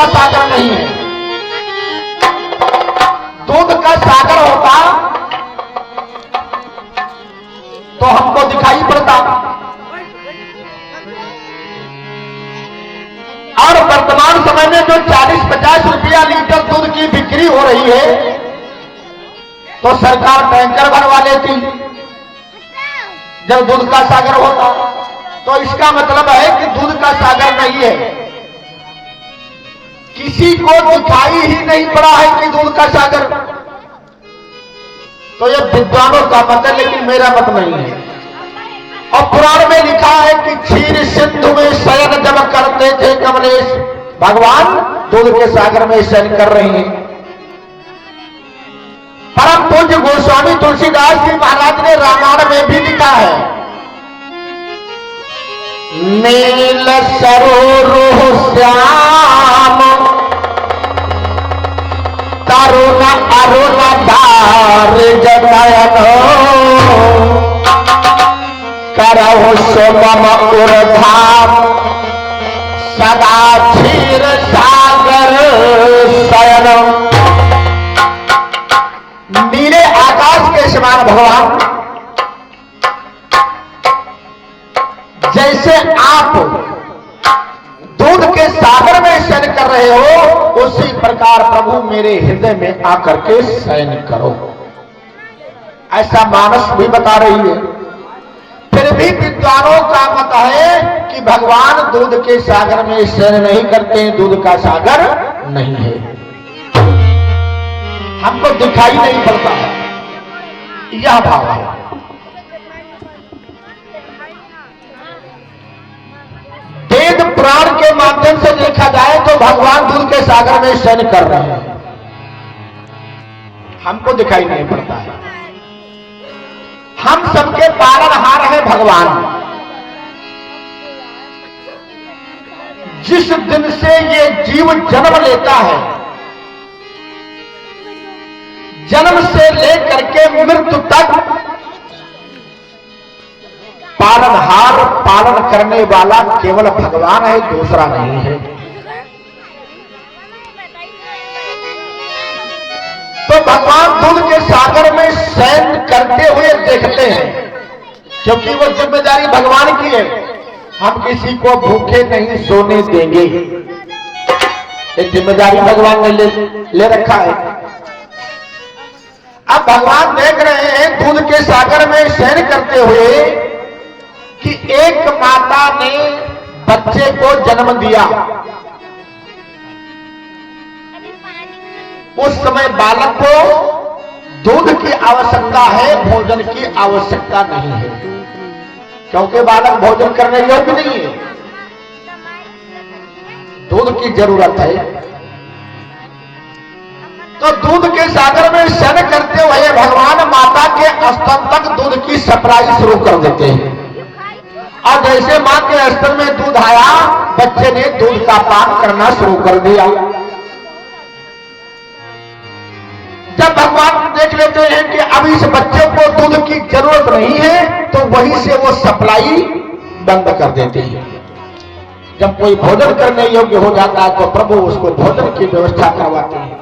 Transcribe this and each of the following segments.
का सागर नहीं है। दूध का सागर होता तो हमको दिखाई पड़ता। और वर्तमान समय में जो 40-50 रुपया लीटर दूध की बिक्री हो रही है तो सरकार टैंकर बनवा लेती जब दूध का सागर होता। तो इसका मतलब है कि दूध का सागर नहीं है। किसी को दिखाई ही नहीं पड़ा है कि दूध का सागर। तो ये विद्वानों का मत है, लेकिन मेरा मत नहीं है। और पुराण में लिखा है कि क्षीर सिंधु में शयन जब करते थे कमलेश, भगवान दूध के सागर में शयन कर रहे हैं। परम पूज्य गोस्वामी तुलसीदास जी महाराज ने रामायण में भी लिखा है, नील सरोरुह श्याम तरुण अरुण धार जतयन करहु सोमम उर्धाम सदा क्षीर सागर शयन। नीले आकाश के समान भगवान जैसे आप दूध के सागर में शयन कर रहे हो, उसी प्रकार प्रभु मेरे हृदय में आकर के शयन करो। ऐसा मानस भी बता रही है। फिर भी विद्वानों का मत है कि भगवान दूध के सागर में शयन नहीं करते, दूध का सागर नहीं है, हमको दिखाई नहीं पड़ता है, यह भाव है। वेद पुराण के माध्यम से देखा जाए तो भगवान दूध के सागर में शयन कर रहे हैं, हमको दिखाई नहीं पड़ता है। हम सबके पालनहार है भगवान। जिस दिन से ये जीव जन्म लेता है, जन्म से लेकर के मृत्यु तक पालनहार, पालन करने वाला केवल भगवान है, दूसरा नहीं है। तो भगवान दूध के सागर में शयन करते हुए देखते हैं, क्योंकि वो जिम्मेदारी भगवान की है। हम किसी को भूखे नहीं सोने देंगे, ये जिम्मेदारी भगवान ने ले रखा है। अब भगवान देख रहे हैं दूध के सागर में शयन करते हुए कि एक माता ने बच्चे को जन्म दिया। उस समय बालक को दूध की आवश्यकता है, भोजन की आवश्यकता नहीं है, क्योंकि बालक भोजन करने योग्य नहीं है, दूध की जरूरत है। तो दूध के सागर में शयन करते हुए भगवान माता के स्तन तक दूध की सप्लाई शुरू कर देते हैं। और जैसे मां के स्तन में दूध आया, बच्चे ने दूध का पान करना शुरू कर दिया। जब भगवान देख लेते हैं कि अब इस बच्चे को दूध की जरूरत नहीं है, तो वहीं से वो सप्लाई बंद कर देते हैं। जब कोई भोजन करने योग्य हो जाता है तो प्रभु उसको भोजन की व्यवस्था करवाते हैं।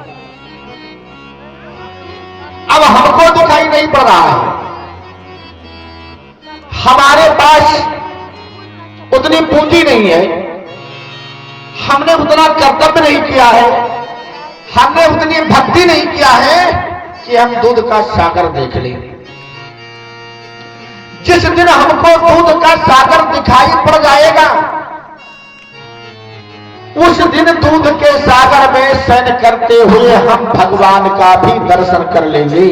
अब हमको दिखाई नहीं पड़ रहा है, हमारे पास उतनी पूंजी नहीं है, हमने उतना कर्तव्य नहीं किया है, हमने उतनी भक्ति नहीं किया है कि हम दूध का सागर देख लें। जिस दिन हमको दूध का सागर दिखाई पड़ जाएगा, उस दिन दूध के सागर में शयन करते हुए हम भगवान का भी दर्शन कर लेंगे।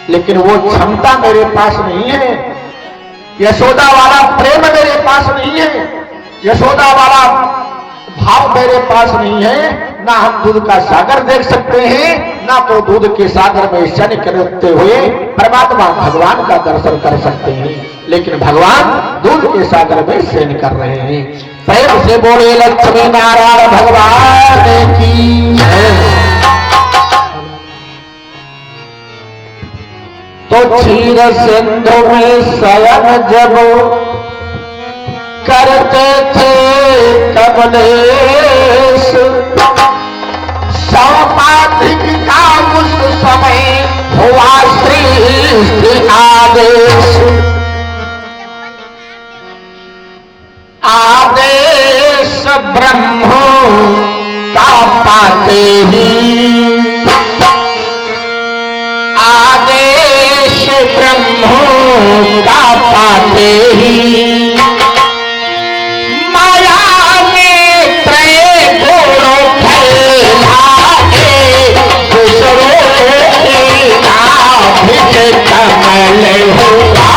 लेकिन वो क्षमता मेरे पास नहीं है, यशोदा वाला प्रेम मेरे पास नहीं है, यशोदा वाला भाव मेरे पास नहीं है। ना हम दूध का सागर देख सकते हैं, ना तो दूध के सागर में शयन करते हुए परमात्मा भगवान का दर्शन कर सकते हैं। लेकिन भगवान दूध के सागर में शयन कर रहे हैं। प्रेम से बोले लक्ष्मी नारायण भगवान की जय। तो क्षीर सिंधु में शयन जब करते थे कमलेश सौपाधिक का उस समय हुआ श्रेष्ठ आदेश। आदेश ब्रह्म का पाते ही आदेश ब्रह्म का पाते ही माया ने त्रय घोड़ों फैलाए दूसरों के नाभिक कमल हुआ।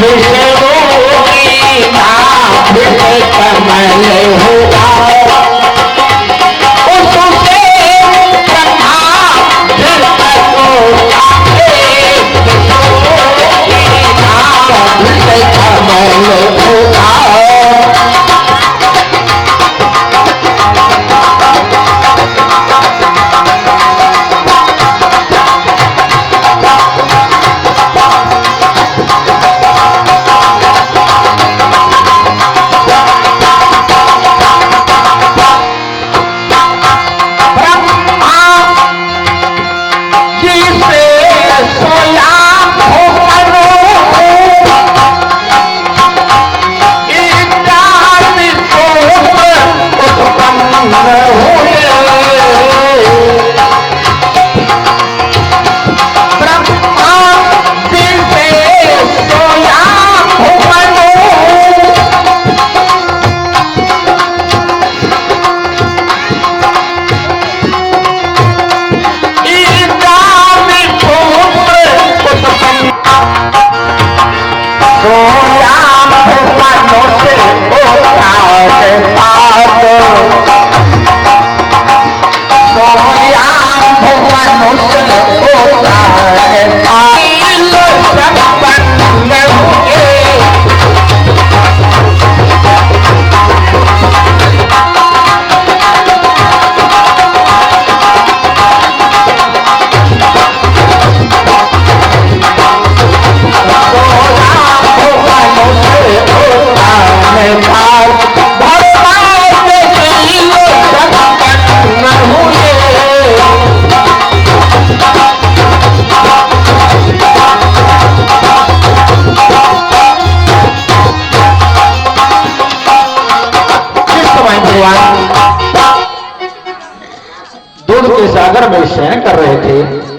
दूसरों के नाभिक कमल हुआ। दूध के सागर में शयन कर रहे थे।